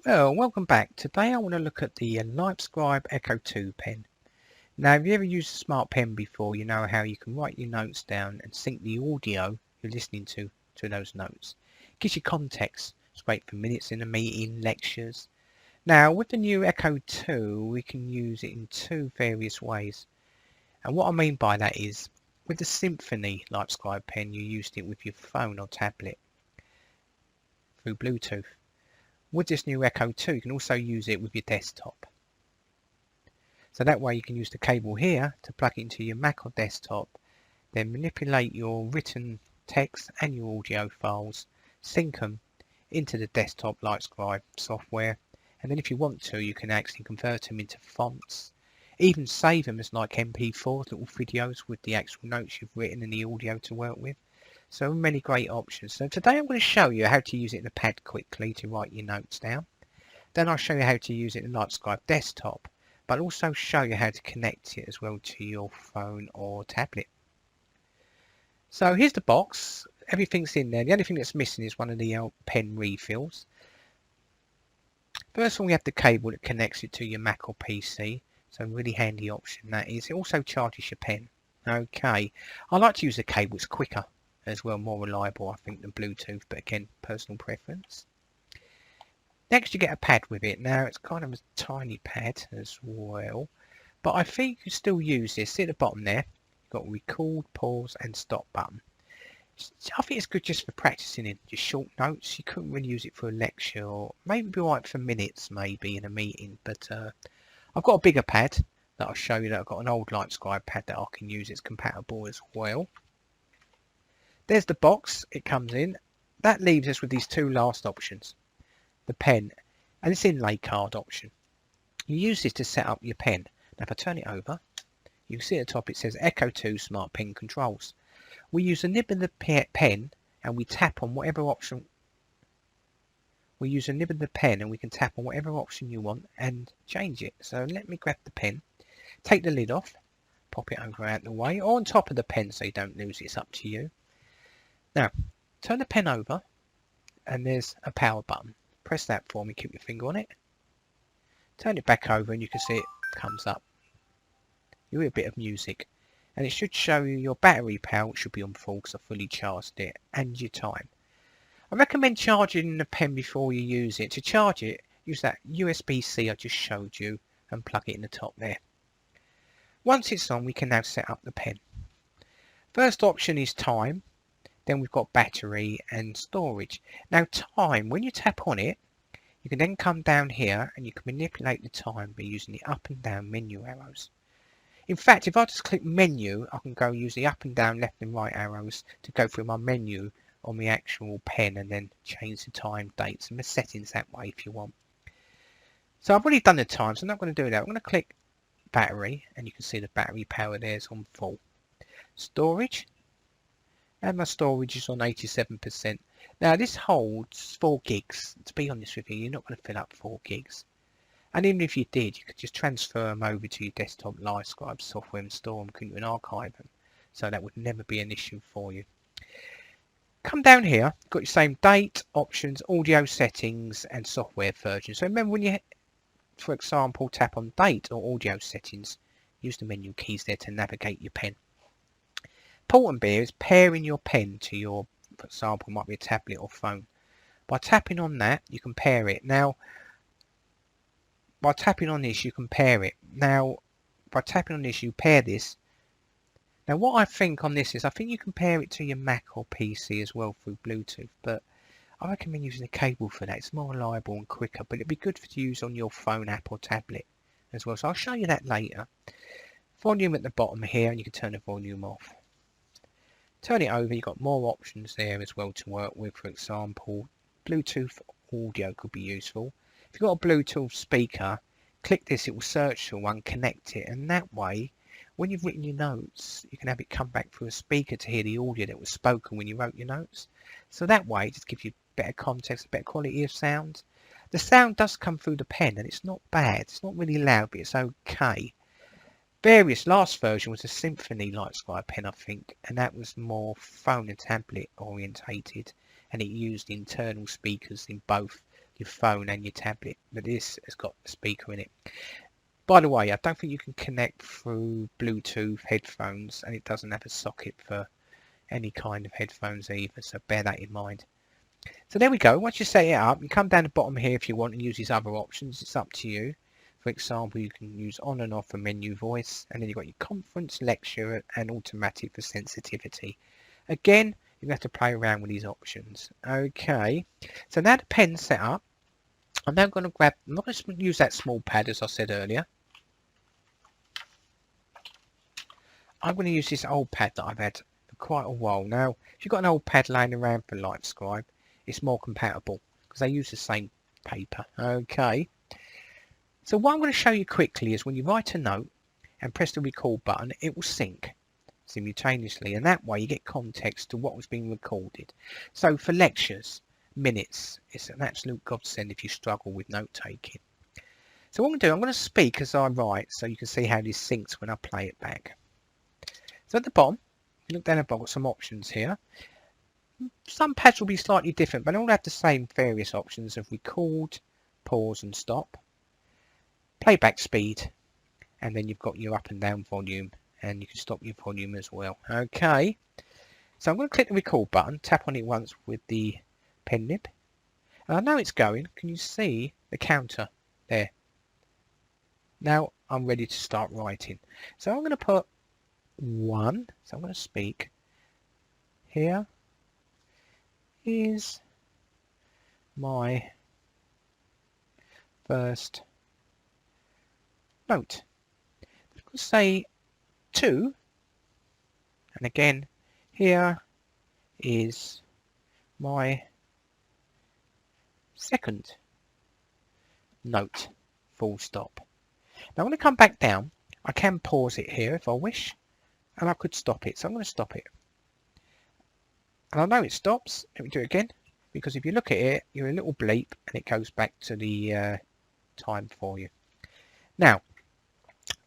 Well, welcome back. Today I want to look at the Livescribe Echo 2 pen. Now, if you ever used a Smartpen before, you know how you can write your notes down and sync the audio you're listening to those notes. It gives you context. It's great for minutes in a meeting, lectures. Now, with the new Echo 2, we can use it in two various ways. And what I mean by that is, with the Symphony Livescribe pen, you used it with your phone or tablet through Bluetooth. With this new Echo 2, you can also use it with your desktop. So that way you can use the cable here to plug it into your Mac or desktop, then manipulate your written text and your audio files, sync them into the desktop Livescribe software, and then if you want to, you can actually convert them into fonts, even save them as like MP4s, little videos with the actual notes you've written and the audio to work with. So many great options. So today I'm going to show you how to use it in the pad quickly to write your notes down. Then I'll show you how to use it in Livescribe desktop, but also show you how to connect it as well to your phone or tablet. So here's the box. Everything's in there. The only thing that's missing is one of the pen refills. First of all, we have the cable that connects it to your Mac or PC. So really handy option that is. It also charges your pen. Okay, I like to use the cable. It's quicker as well, more reliable I think than Bluetooth, but again, personal preference. Next you get a pad with it. Now it's kind of a tiny pad as well, but I think you still use this. See at the bottom there, you've got record, pause and stop button. I think it's good just for practicing in just short notes. You couldn't really use it for a lecture, or maybe be right for minutes maybe in a meeting, but I've got a bigger pad that I'll show you. That I've got an old Livescribe pad that I can use. It's compatible as well. There's the box it comes in. That leaves us with these two last options. The pen and this inlay card option. You use this to set up your pen. Now if I turn it over, you can see at the top it says Echo 2 Smart Pen Controls. We use the nib of the pen and we tap on whatever option. We use the nib of the pen and we can tap on whatever option you want and change it. So let me grab the pen, take the lid off, pop it over out the way or on top of the pen so you don't lose it. It's up to you. Now turn the pen over and there's a power button. Press that for me, keep your finger on it. Turn it back over and you can see it comes up. You hear a bit of music and it should show you your battery power, which should be on full because I fully charged it, and your time. I recommend charging the pen before you use it. To charge it, use that USB-C I just showed you and plug it in the top there. Once it's on, we can now set up the pen. First option is time. Then we've got battery and storage. Now time, when you tap on it, you can then come down here and you can manipulate the time by using the up and down menu arrows. In fact, if I just click menu, I can go use the up and down, left and right arrows to go through my menu on the actual pen and then change the time, dates and the settings that way if you want. So I've already done the time, so I'm not going to do that. I'm going to click battery and you can see the battery power there is on full. Storage. And my storage is on 87%. Now this holds 4 gigs. To be honest with you, you're not going to fill up 4 gigs. And even if you did, you could just transfer them over to your desktop Livescribe software and store them, couldn't you, and archive them. So that would never be an issue for you. Come down here, got your same date, options, audio settings and software version. So remember when you, for example, tap on date or audio settings, use the menu keys there to navigate your pen. Important bit is pairing your pen to your, for example, might be a tablet or phone. By tapping on that, you can pair it. Now, by tapping on this, you can pair it. Now, by tapping on this, you pair this. Now, what I think on this is, I think you can pair it to your Mac or PC as well through Bluetooth, but I recommend using a cable for that. It's more reliable and quicker, but it'd be good to use on your phone app or tablet as well. So I'll show you that later. Volume at the bottom here, and you can turn the volume off. Turn it over, you've got more options there as well to work with. For example, Bluetooth audio could be useful. If you've got a Bluetooth speaker, click this, it will search for one, connect it, and that way, when you've written your notes, you can have it come back through a speaker to hear the audio that was spoken when you wrote your notes. So that way, it just gives you better context, better quality of sound. The sound does come through the pen, and it's not bad. It's not really loud, but it's okay. Last version was a Symphony Livescribe pen, I think, and that was more phone and tablet orientated, and it used internal speakers in both your phone and your tablet, but this has got a speaker in it. By the way, I don't think you can connect through Bluetooth headphones, and it doesn't have a socket for any kind of headphones either, so bear that in mind. So there we go. Once you set it up, you come down the bottom here if you want and use these other options. It's up to you. For example, you can use on and off for menu voice, and then you've got your conference, lecture, and automatic for sensitivity. Again, you have to play around with these options. Okay, so now the pen's set up. I'm now going to grab, I'm not going to use that small pad as I said earlier. I'm going to use this old pad that I've had for quite a while. Now, if you've got an old pad laying around for Livescribe, it's more compatible because they use the same paper. Okay. So what I'm going to show you quickly is when you write a note and press the record button, it will sync simultaneously, and that way you get context to what was being recorded. So for lectures, minutes, it's an absolute godsend if you struggle with note taking. So what I'm going to do, I'm going to speak as I write so you can see how this syncs when I play it back. So at the bottom, if you look down the bottom, I've got some options here. Some pads will be slightly different, but they all have the same various options of record, pause and stop, playback speed, and then you've got your up and down volume, and you can stop your volume as well. Okay, so I'm going to click the record button, tap on it once with the pen nib, and I know it's going. Can you see the counter there? Now I'm ready to start writing. So I'm going to put 1, so I'm going to speak. Here is my first note. I'm going to say 2, and again, here is my second note, full stop. Now when I come back down, I can pause it here if I wish, and I could stop it, so I'm going to stop it. And I know it stops. Let me do it again, because if you look at it, you're a little bleep and it goes back to the time for you. Now,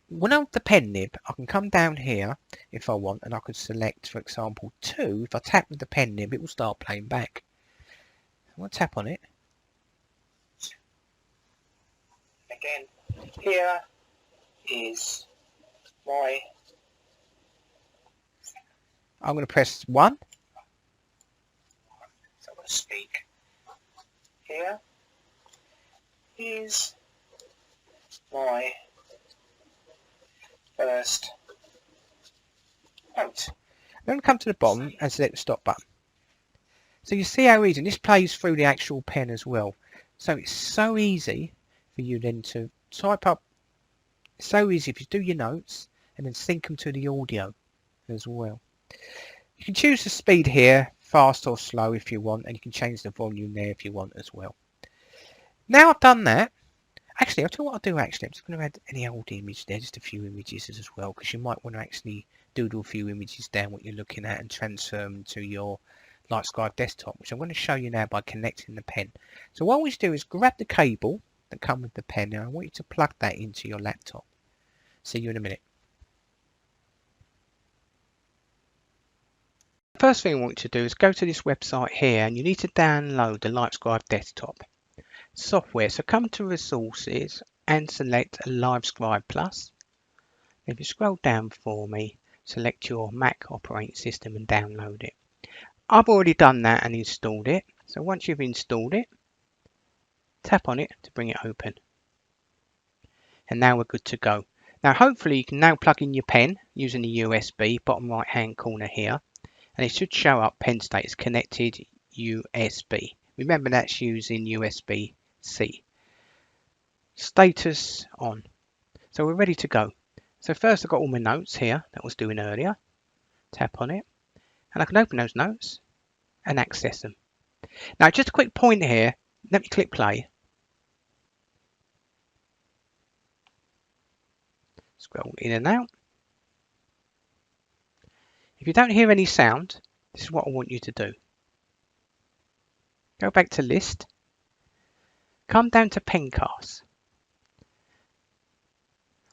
when I'm the pen nib, I can come down here if I want, and I could select, for example, 2. If I tap with the pen nib, it will start playing back. I'm going to tap on it. Again, here is my... I'm going to press 1. So I'm going to speak. Here is my first note. I'm going to come to the bottom and select the stop button. So you see how easy, and this plays through the actual pen as well. So it's so easy for you then to type up. It's so easy if you do your notes and then sync them to the audio as well. You can choose the speed here, fast or slow if you want, and you can change the volume there if you want as well. Now I've done that, actually I'll tell you what I'll do actually. I'm just going to add any old image there, just a few images as well, because you might want to actually doodle a few images down what you're looking at and transfer them to your Livescribe desktop, which I'm going to show you now by connecting the pen. So what I want you to do is grab the cable that comes with the pen. Now I want you to plug that into your laptop. See you in a minute. First thing I want you to do is go to this website here, and you need to download the Livescribe desktop software. So come to resources and select Livescribe Plus. If you scroll down for me, select your Mac operating system and download it. I've already done that and installed it. So once you've installed it, tap on it to bring it open. And now we're good to go. Now hopefully you can now plug in your pen using the USB, bottom right hand corner here. And it should show up pen status connected USB. Remember that's using USB-C. Status on. So we're ready to go. So first I've got all my notes here that I was doing earlier. Tap on it. And I can open those notes and access them. Now just a quick point here. Let me click play. Scroll in and out. If you don't hear any sound, this is what I want you to do. Go back to list. Come down to Pencast.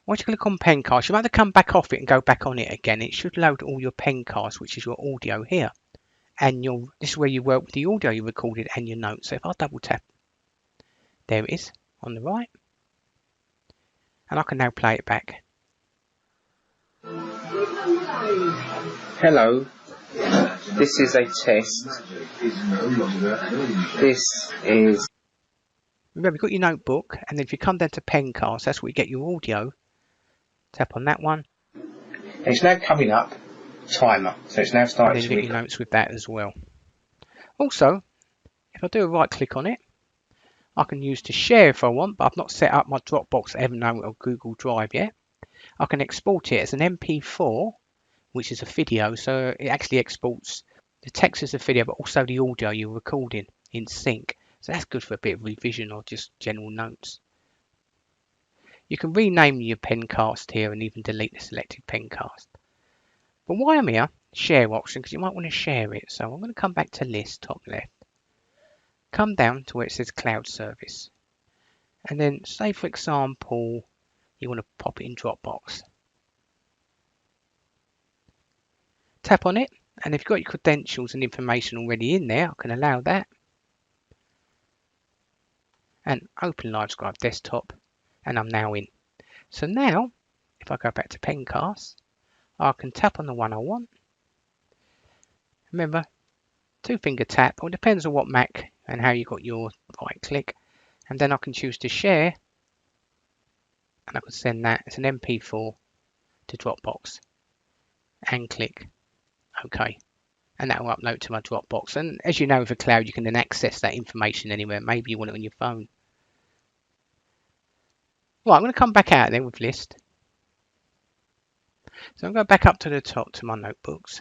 Once you click on Pencast, you might have to come back off it and go back on it again. It should load all your Pencasts, which is your audio here. And this is where you work with the audio you recorded and your notes. So if I double tap, There it is on the right. And I can now play it back. Hello, this is a test. This is... Remember, you've got your notebook, and then if you come down to Pencast, that's where you get your audio. Tap on that one. It's now coming up, timer, so it's now And starting then to you get your notes with that as well. Also, if I do a right click on it, I can use to share if I want, but I've not set up my Dropbox, Evernote or Google Drive yet. I can export it as an MP4, which is a video, so it actually exports the text as a video, but also the audio you're recording in sync. So that's good for a bit of revision or just general notes. You can rename your pencast here and even delete the selected pencast. But why I'm here, share option, because you might want to share it. So I'm going to come back to list, top left. Come down to where it says cloud service. And then say, for example, you want to pop it in Dropbox. Tap on it. And if you've got your credentials and information already in there, I can allow that. And open Livescribe desktop. And I'm now in. So now, if I go back to Pencast, I can tap on the one I want. Remember, 2-finger tap, or it depends on what Mac and how you got your right click. And then I can choose to share. And I can send that as an MP4 to Dropbox. And click OK. And that will upload to my Dropbox. And as you know, with a cloud, you can then access that information anywhere. Maybe you want it on your phone. Right, I'm going to come back out there with list. So I'm going to go back up to the top to my notebooks.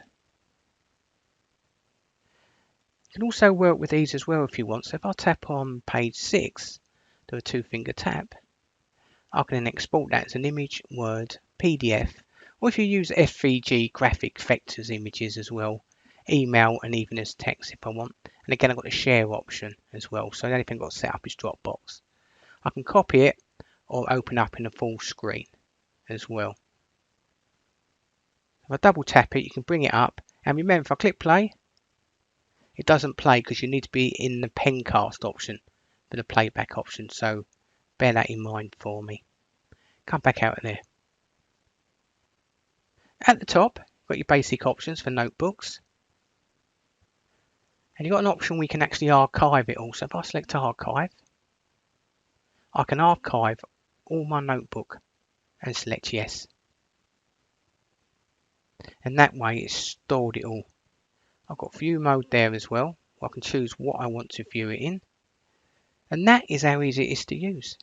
You can also work with these as well if you want. So if I tap on page 6, do a 2-finger tap, I can then export that as an image, Word, PDF, or if you use SVG graphic vectors images as well, email and even as text if I want. And again, I've got the share option as well. So the only thing I've got set up is Dropbox. I can copy it or open up in a full screen as well. If I double tap it, you can bring it up. And remember, if I click play, it doesn't play because you need to be in the pencast option for the playback option. So bear that in mind for me. Come back out of there. At the top, you've got your basic options for notebooks. And you've got an option where you can actually archive it all. So if I select archive, I can archive all my notebook and select yes. And that way it's stored it all. I've got view mode there as well. I can choose what I want to view it in. And that is how easy it is to use.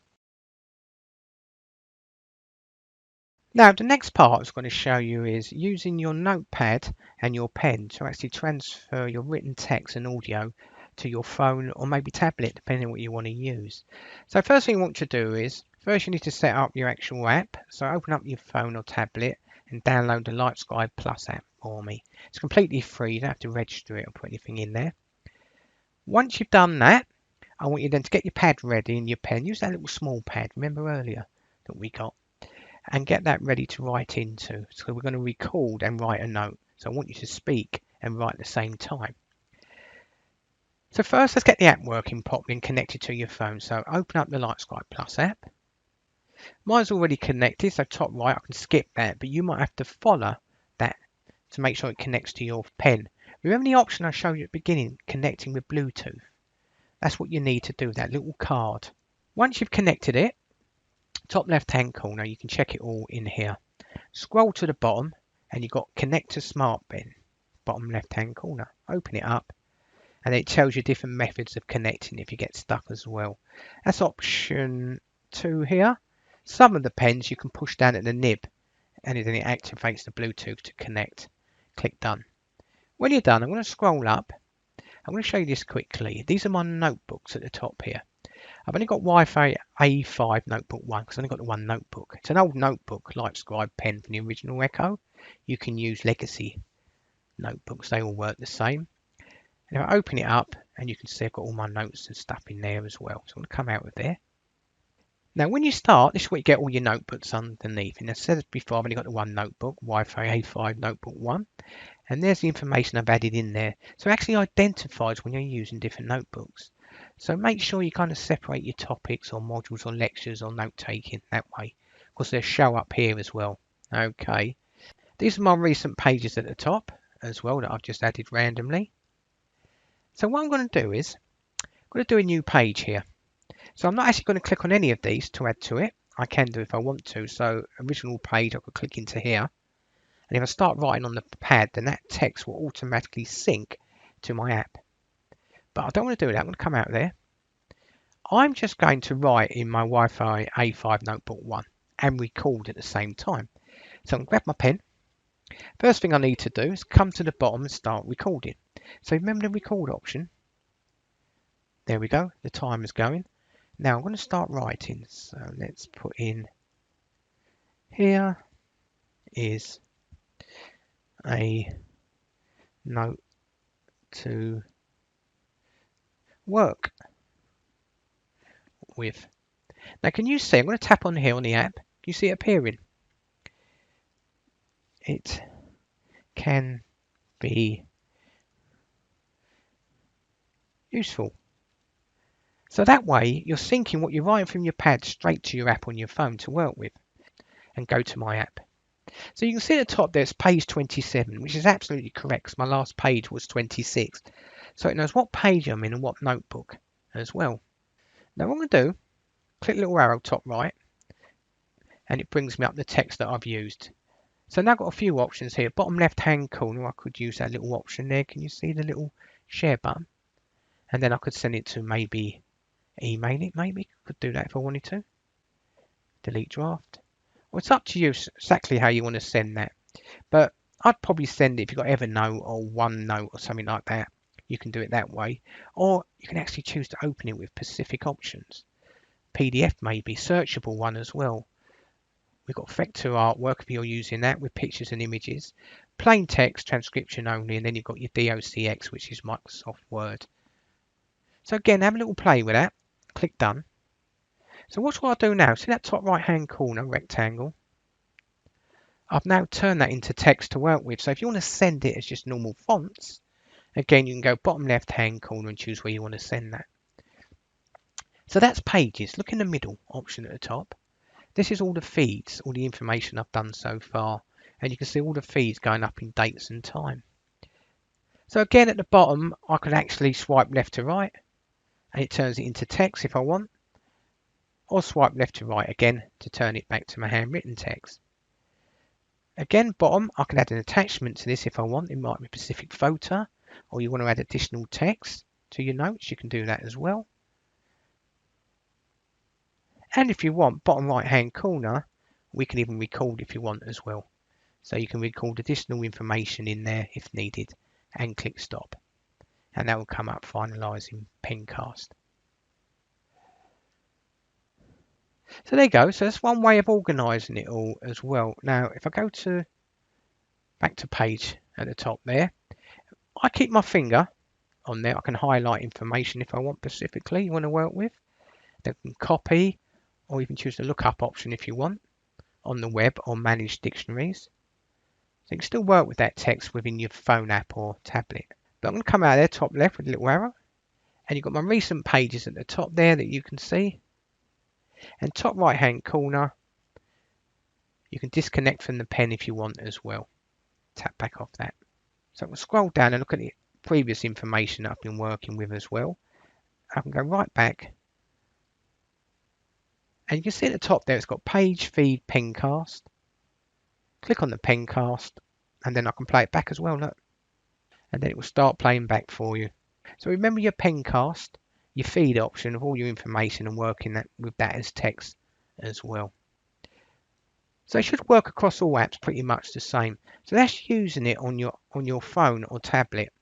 Now the next part I was going to show you is using your notepad and your pen to actually transfer your written text and audio to your phone or maybe tablet, depending on what you want to use. So first thing you want to do is, first you need to set up your actual app. So open up your phone or tablet and download the Livescribe Plus app for me. It's completely free, you don't have to register it or put anything in there. Once you've done that, I want you then to get your pad ready and your pen. Use that little small pad, remember earlier that we got, and get that ready to write into. So we're going to record and write a note. So I want you to speak and write at the same time. So first, let's get the app working properly and connected to your phone. So open up the Livescribe Plus app. Mine's already connected, so top right, I can skip that, but you might have to follow that to make sure it connects to your pen. Remember the option I showed you at the beginning, connecting with Bluetooth? That's what you need to do, that little card. Once you've connected it, top left hand corner, you can check it all in here. Scroll to the bottom and you've got connect to Smartpen, bottom left hand corner. Open it up and it tells you different methods of connecting if you get stuck as well. That's option 2 here. Some of the pens you can push down at the nib and then it activates the Bluetooth to connect. Click done. When you're done, I'm going to scroll up. I'm going to show you this quickly. These are my notebooks at the top here. I've only got Wi-Fi A5 notebook 1 because I've only got the one notebook. It's an old notebook, Livescribe pen from the original Echo. You can use legacy notebooks, they all work the same. And if I open it up, and you can see I've got all my notes and stuff in there as well. So I'm going to come out of there. Now when you start, this is where you get all your notebooks underneath. And as I said before, I've only got the one notebook, Wi-Fi A5 notebook 1. And there's the information I've added in there. So it actually identifies when you're using different notebooks. So make sure you kind of separate your topics or modules or lectures or note taking that way, because they'll show up here as well. Okay, these are my recent pages at the top as well that I've just added randomly. So what I'm going to do is I'm going to do a new page here. So I'm not actually going to click on any of these to add to it. I can do if I want to. So original page, I could click into here. And if I start writing on the pad, then that text will automatically sync to my app. But I don't want to do that. I'm going to come out of there. I'm just going to write in my Wi-Fi A5 Notebook 1 and record at the same time. So I'm going to grab my pen. First thing I need to do is come to the bottom and start recording. So remember the record option. There we go. The timer's going. Now I'm going to start writing. So let's put in here is a note to work with. Now can you see, I'm going to tap on here on the app. Can you see it appearing? It can be useful. So that way you're syncing what you're writing from your pad straight to your app on your phone to work with. And go to my app. So you can see at the top there's page 27, which is absolutely correct because my last page was 26. So it knows what page I'm in and what notebook as well. Now what I'm going to do, click the little arrow top right, and it brings me up the text that I've used. So now I've got a few options here. Bottom left hand corner, I could use that little option there. Can you see the little share button? And then I could send it to maybe email it, maybe. Could do that if I wanted to. Delete draft. Well, it's up to you exactly how you want to send that. But I'd probably send it if you've got Evernote or OneNote or something like that. You can do it that way. Or you can actually choose to open it with specific options. PDF maybe, searchable one as well. We've got vector artwork if you're using that with pictures and images. Plain text, transcription only, and then you've got your DOCX, which is Microsoft Word. So again, have a little play with that. Click done. So what I'll do now, see that top right hand corner rectangle? I've now turned that into text to work with. So if you want to send it as just normal fonts, again, you can go bottom left hand corner and choose where you want to send that. So that's pages. Look in the middle option at the top. This is all the feeds, all the information I've done so far. And you can see all the feeds going up in dates and time. So again, at the bottom, I can actually swipe left to right and it turns it into text if I want. Or swipe left to right again to turn it back to my handwritten text. Again, bottom, I can add an attachment to this if I want. It might be a specific photo, or you want to add additional text to your notes, you can do that as well. And if you want, bottom right hand corner, we can even record if you want as well. So you can record additional information in there if needed and click stop. And that will come up finalising pencast. So there you go. So that's one way of organising it all as well. Now, if I go to back to page at the top there, I keep my finger on there. I can highlight information if I want specifically you want to work with. Then can copy, or you can choose the lookup option if you want on the web or manage dictionaries. So you can still work with that text within your phone app or tablet. But I'm going to come out there top left with a little arrow, and you've got my recent pages at the top there that you can see. And top right hand corner, you can disconnect from the pen if you want as well. Tap back off that. So I can scroll down and look at the previous information that I've been working with as well. I can go right back. And you can see at the top there it's got page, feed, pencast. Click on the pencast and then I can play it back as well, look. And then it will start playing back for you. So remember your pencast, your feed option of all your information and working that with that as text as well. So it should work across all apps pretty much the same. So that's using it on your phone or tablet.